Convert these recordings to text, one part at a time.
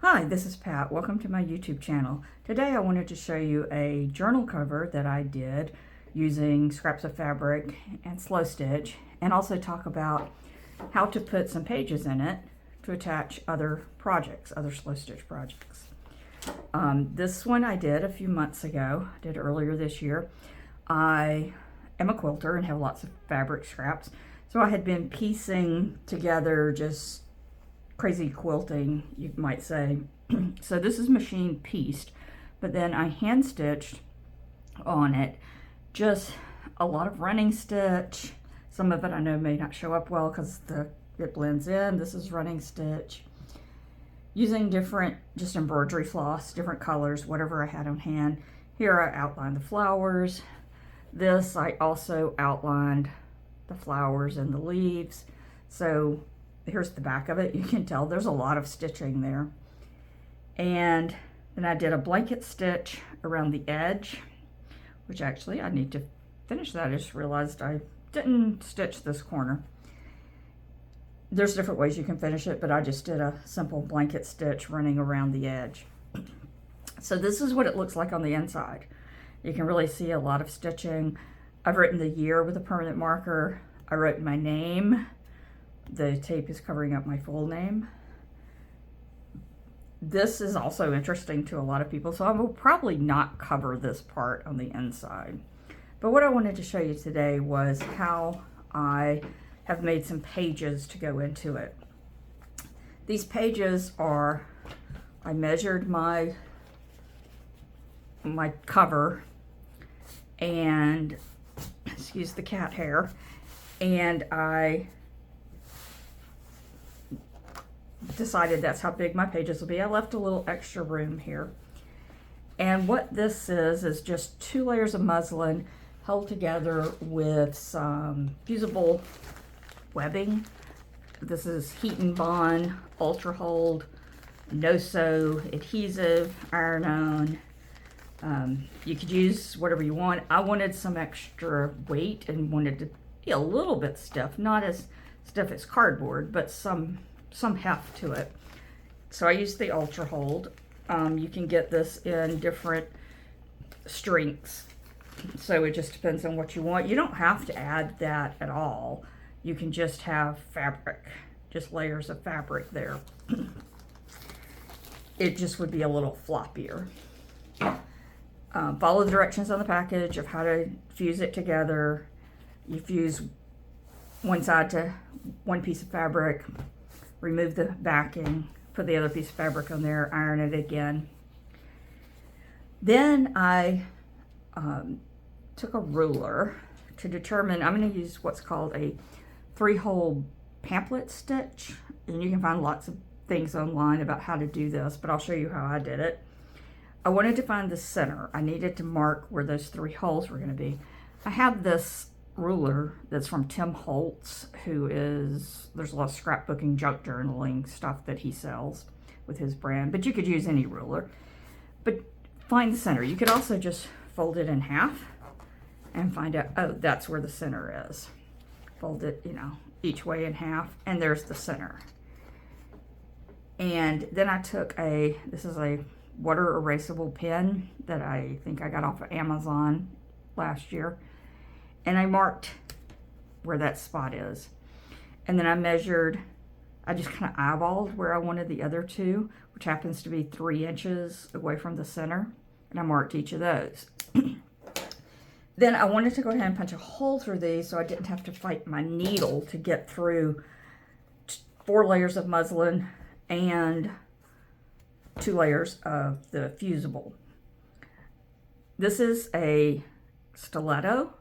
Hi, this is Pat. Welcome to my YouTube channel. Today I wanted to show you a journal cover that I did using scraps of fabric and slow stitch, and also talk about how to put some pages in it to attach other projects, other slow stitch projects. This one I did a few months ago, did earlier this year. I am a quilter and have lots of fabric scraps, so I had been piecing together just crazy quilting, you might say. So this is machine pieced, but then I hand stitched on it, just a lot of running stitch. Some of it I know may not show up well because it blends in. This is running stitch. Using different just embroidery floss, different colors, whatever I had on hand. Here I outlined the flowers. This I also outlined the flowers and the leaves. So here's the back of it. You can tell there's a lot of stitching there. And then I did a blanket stitch around the edge, which actually I need to finish that. I just realized I didn't stitch this corner. There's different ways you can finish it, but I just did a simple blanket stitch running around the edge. So this is what it looks like on the inside. You can really see a lot of stitching. I've written the year with a permanent marker. I wrote my name. The tape is covering up my full name. This is also interesting to a lot of people, so I will probably not cover this part on the inside. But what I wanted to show you today was how I have made some pages to go into it. These pages are, I measured my cover and, excuse the cat hair, and I decided that's how big my pages will be. I left a little extra room here. And what this is just 2 layers of muslin held together with some fusible webbing. This is Heat and Bond, Ultra Hold, no-sew adhesive, iron-on. You could use whatever you want. I wanted some extra weight and wanted to be a little bit stiff, not as stiff as cardboard, but some heft to it. So I used the Ultra Hold. You can get this in different strengths, so it just depends on what you want. You don't have to add that at all. You can just have fabric, just layers of fabric there. It just would be a little floppier. Follow the directions on the package of how to fuse it together. You fuse one side to one piece of fabric, remove the backing, put the other piece of fabric on there, iron it again. Then I took a ruler to determine, I'm going to use what's called a 3-hole pamphlet stitch, and you can find lots of things online about how to do this, but I'll show you how I did it. I wanted to find the center. I needed to mark where those 3 holes were going to be. I have this ruler that's from Tim Holtz, there's a lot of scrapbooking, junk journaling stuff that he sells with his brand, but you could use any ruler. But find the center. You could also just fold it in half and find out, oh, that's where the center is. Fold it, each way in half, and there's the center. And then I took this is a water erasable pen that I think I got off of Amazon last year. And I marked where that spot is. And then I just kind of eyeballed where I wanted the other 2, which happens to be 3 inches away from the center. And I marked each of those. Then I wanted to go ahead and punch a hole through these so I didn't have to fight my needle to get through 4 layers of muslin and 2 layers of the fusible. This is a stiletto,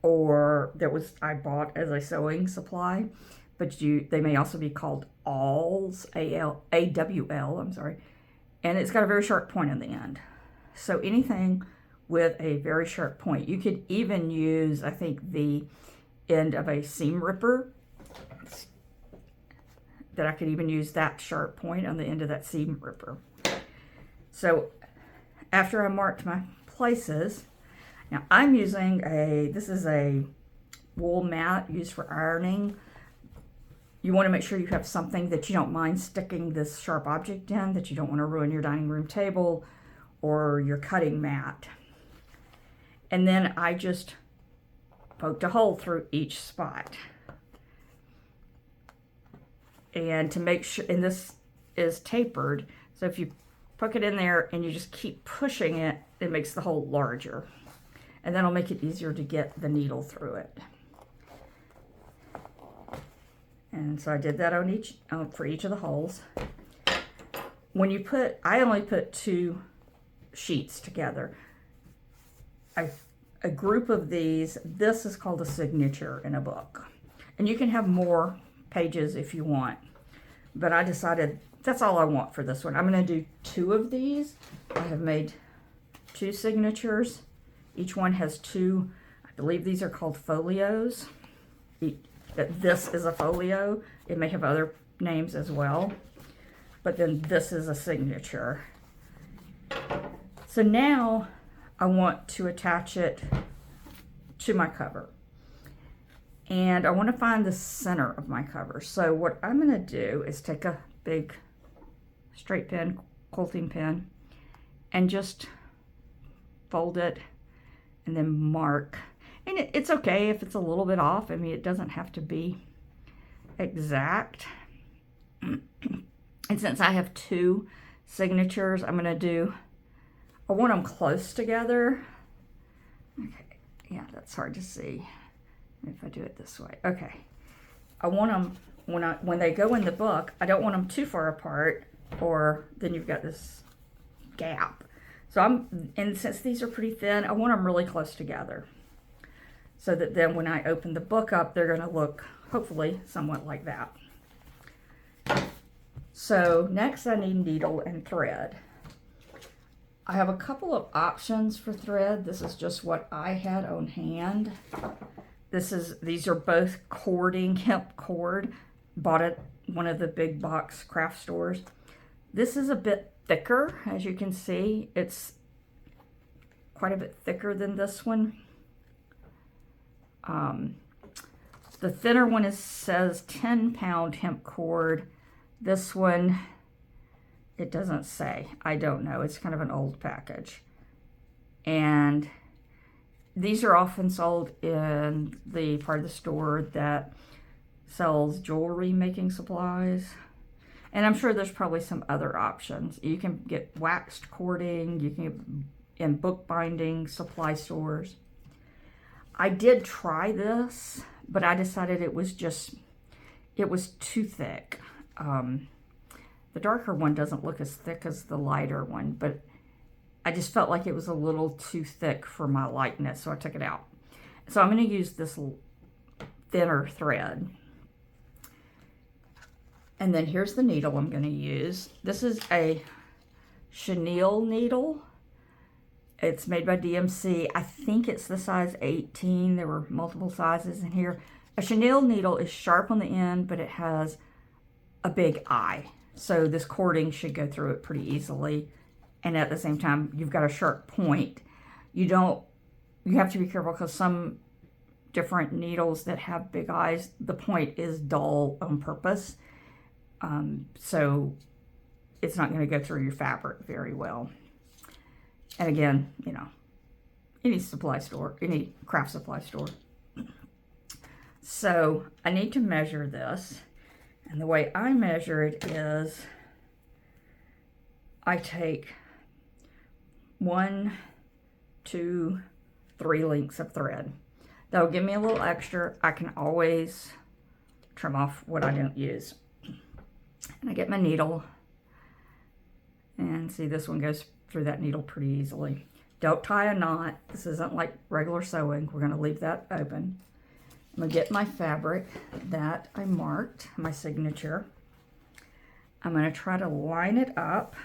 or I bought as a sewing supply, but they may also be called awls, A-W-L, I'm sorry, and it's got a very sharp point on the end. So anything with a very sharp point. You could even use, I think, the end of a seam ripper, that I could even use that sharp point on the end of that seam ripper. So after I marked my places, now I'm using this is a wool mat used for ironing. you want to make sure you have something that you don't mind sticking this sharp object in, that you don't want to ruin your dining room table or your cutting mat. And then I just poked a hole through each spot. And to make sure, and this is tapered, so if you poke it in there and you just keep pushing it, it makes the hole larger. And that'll make it easier to get the needle through it. And so I did that on each for each of the holes. When you put, I only put 2 sheets together. A group of these, this is called a signature in a book. And you can have more pages if you want. But I decided that's all I want for this one. I'm going to do 2 of these. I have made 2 signatures. Each one has 2, I believe these are called folios. This is a folio. It may have other names as well. But then this is a signature. So now I want to attach it to my cover. And I want to find the center of my cover. So what I'm going to do is take a big straight pin, quilting pin, and just fold it and then mark. And it's okay if it's a little bit off. I mean, it doesn't have to be exact. And since I have 2 signatures, I'm going to I want them close together. Okay, yeah, that's hard to see if I do it this way. Okay, I want them, when they go in the book, I don't want them too far apart, or then you've got this gap. So and since these are pretty thin, I want them really close together, so that then when I open the book up, they're going to look, hopefully, somewhat like that. So next I need needle and thread. I have a couple of options for thread. This is just what I had on hand. These are both cording, hemp cord. Bought at one of the big box craft stores. This is a bit thicker, as you can see. It's quite a bit thicker than this one. The thinner one says 10-pound hemp cord. This one, it doesn't say. I don't know. It's kind of an old package. And these are often sold in the part of the store that sells jewelry making supplies. And I'm sure there's probably some other options. You can get waxed cording. You can get in bookbinding supply stores. I did try this, but I decided it was too thick. The darker one doesn't look as thick as the lighter one, but I just felt like it was a little too thick for my likeness, so I took it out. So I'm going to use this thinner thread. And then here's the needle I'm going to use. This is a chenille needle. It's made by DMC. I think it's the size 18. There were multiple sizes in here. A chenille needle is sharp on the end, but it has a big eye. So this cording should go through it pretty easily. And at the same time, you've got a sharp point. You have to be careful because some different needles that have big eyes, the point is dull on purpose. So it's not going to go through your fabric very well. And again, any supply store, any craft supply store. So I need to measure this. And the way I measure it is I take 1, 2, 3 lengths of thread. That'll give me a little extra. I can always trim off what I don't use. And I get my needle. And see, this one goes through that needle pretty easily. Don't tie a knot. This isn't like regular sewing. We're going to leave that open. I'm going to get my fabric that I marked, my signature. I'm going to try to line it up.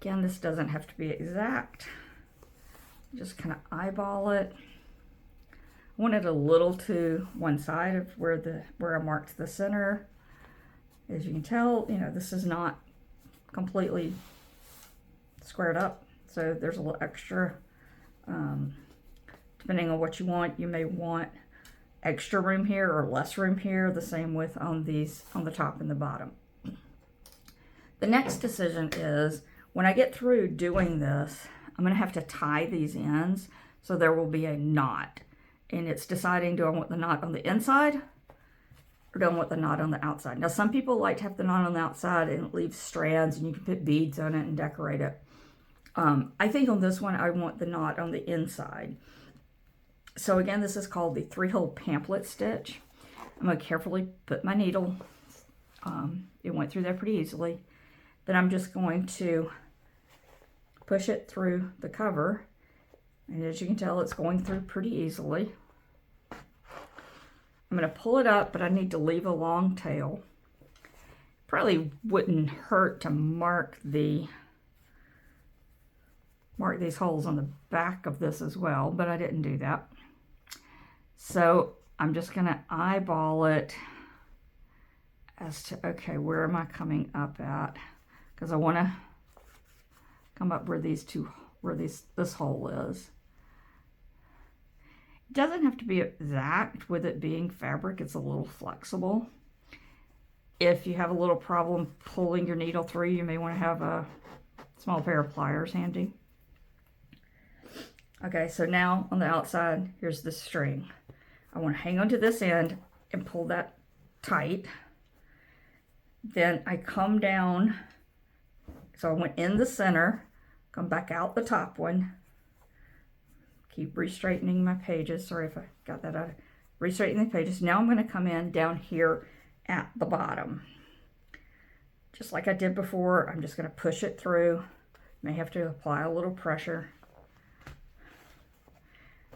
Again, this doesn't have to be exact. Just kind of eyeball it. I want it a little to one side of where I marked the center. As you can tell, this is not completely squared up. So there's a little extra. Depending on what you want, you may want extra room here or less room here. The same with on these, on the top and the bottom. The next decision is, when I get through doing this, I'm going to have to tie these ends so there will be a knot. And it's deciding, do I want the knot on the inside or do I want the knot on the outside? Now, some people like to have the knot on the outside and it leaves strands and you can put beads on it and decorate it. I think on this one, I want the knot on the inside. So again, this is called the 3-hole pamphlet stitch. I'm going to carefully put my needle. It went through there pretty easily. Then I'm just going to push it through the cover. And as you can tell, it's going through pretty easily. I'm going to pull it up, but I need to leave a long tail. Probably wouldn't hurt to mark these holes on the back of this as well, but I didn't do that. So I'm just going to eyeball it as to, okay, where am I coming up at? Because I want to come up where this hole is. It doesn't have to be exact with it being fabric. It's a little flexible. If you have a little problem pulling your needle through, you may want to have a small pair of pliers handy. Okay, so now on the outside, here's the string. I want to hang on to this end and pull that tight. Then I come down. So I went in the center, come back out the top one. Keep restraightening my pages. Sorry if I got that out. Restraightening the pages. Now I'm going to come in down here at the bottom. Just like I did before, I'm just going to push it through. May have to apply a little pressure.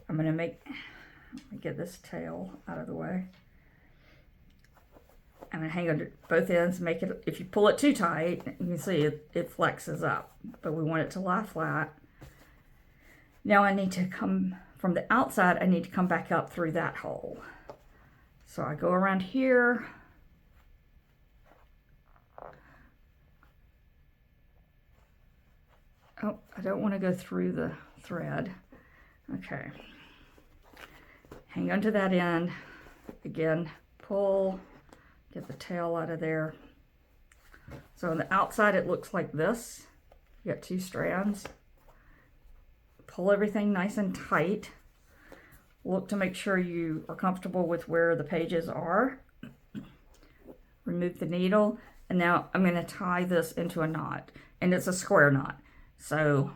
I'm going to get this tail out of the way. I'm going to hang on to both ends, make it, if you pull it too tight, you can see it flexes up, but we want it to lie flat. Now I need to come from the outside, I need to come back up through that hole. So I go around here. Oh, I don't want to go through the thread. Okay. Hang on to that end. Again, pull. Get the tail out of there. So on the outside, it looks like this. You got 2 strands. Pull everything nice and tight. Look to make sure you are comfortable with where the pages are. Remove the needle. And now I'm going to tie this into a knot. And it's a square knot. So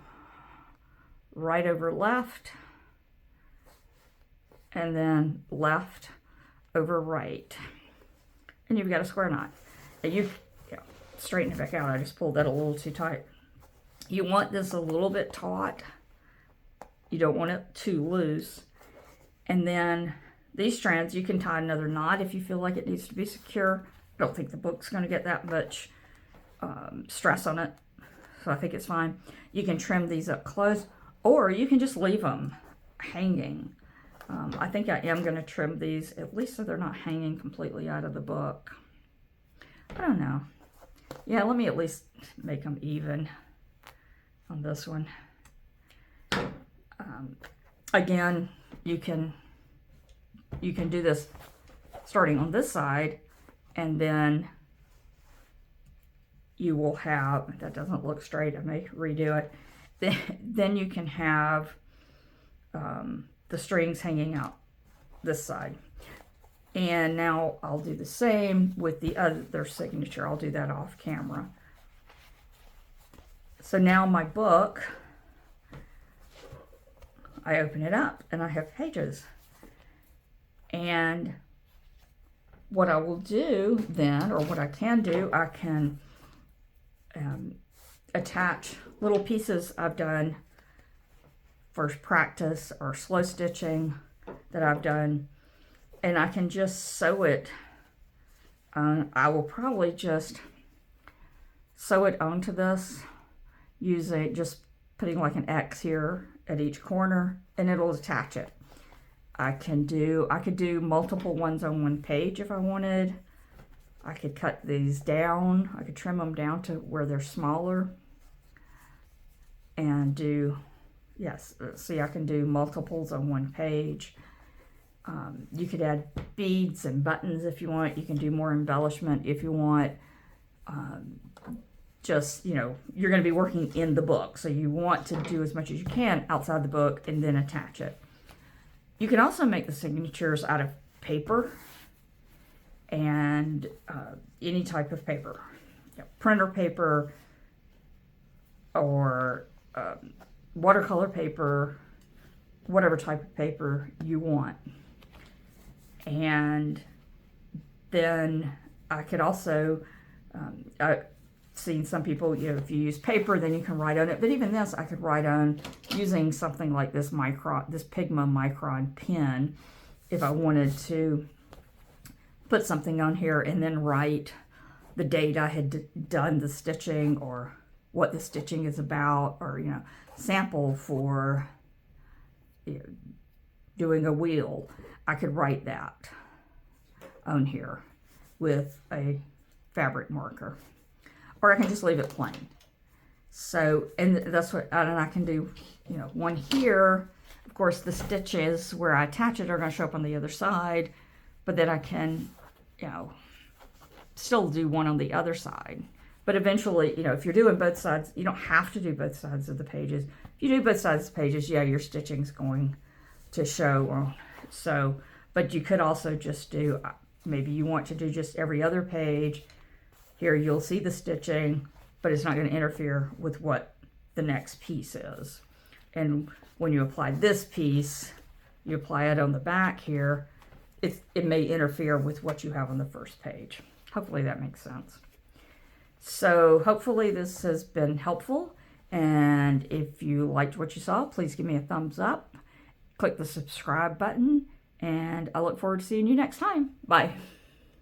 right over left. And then left over right. And you've got a square knot. And you straighten it back out. I just pulled that a little too tight. You want this a little bit taut. You don't want it too loose. And then these strands, you can tie another knot if you feel like it needs to be secure. I don't think the book's going to get that much stress on it. So I think it's fine. You can trim these up close, or you can just leave them hanging. I think I am going to trim these, at least so they're not hanging completely out of the book. I don't know. Yeah, let me at least make them even on this one. Again, you can do this starting on this side, and then you will have, that doesn't look straight, I may redo it. Then you can have the strings hanging out this side. And now I'll do the same with the other signature. I'll do that off camera. So now my book, I open it up and I have pages. And what I will do then, or what I can do, I can attach little pieces I've done for practice or slow stitching that I've done, and I can just sew it. I will probably just sew it onto this using just putting like an X here at each corner, and it'll attach it. I could do multiple ones on one page if I wanted. I could cut these down. I could trim them down to where they're smaller and do, yes, see, I can do multiples on one page. You could add beads and buttons if you want. You can do more embellishment if you want. Just, you know, you're going to be working in the book, so you want to do as much as you can outside the book and then attach it. You can also make the signatures out of paper and any type of paper, printer paper or watercolor paper, whatever type of paper you want. And then I could also, I've seen some people, you know, if you use paper, then you can write on it. But even this, I could write on using something like this Pigma Micron pen if I wanted to put something on here and then write the date I had done the stitching or what the stitching is about, or, you know, sample for, you know, doing a wheel. I could write that on here with a fabric marker, or I can just leave it plain. So, and that's what, and I can do, you know, one here. Of course, the stitches where I attach it are going to show up on the other side, but then I can, you know, still do one on the other side. But eventually, you know, if you're doing both sides, you don't have to do both sides of the pages. If you do both sides of the pages, yeah, your stitching's going to show. So, but you could also just do, maybe you want to do just every other page. Here you'll see the stitching, but it's not going to interfere with what the next piece is. And when you apply this piece, you apply it on the back here, it may interfere with what you have on the first page. Hopefully that makes sense. So hopefully this has been helpful. And if you liked what you saw, please give me a thumbs up. Click the subscribe button. And I look forward to seeing you next time. Bye.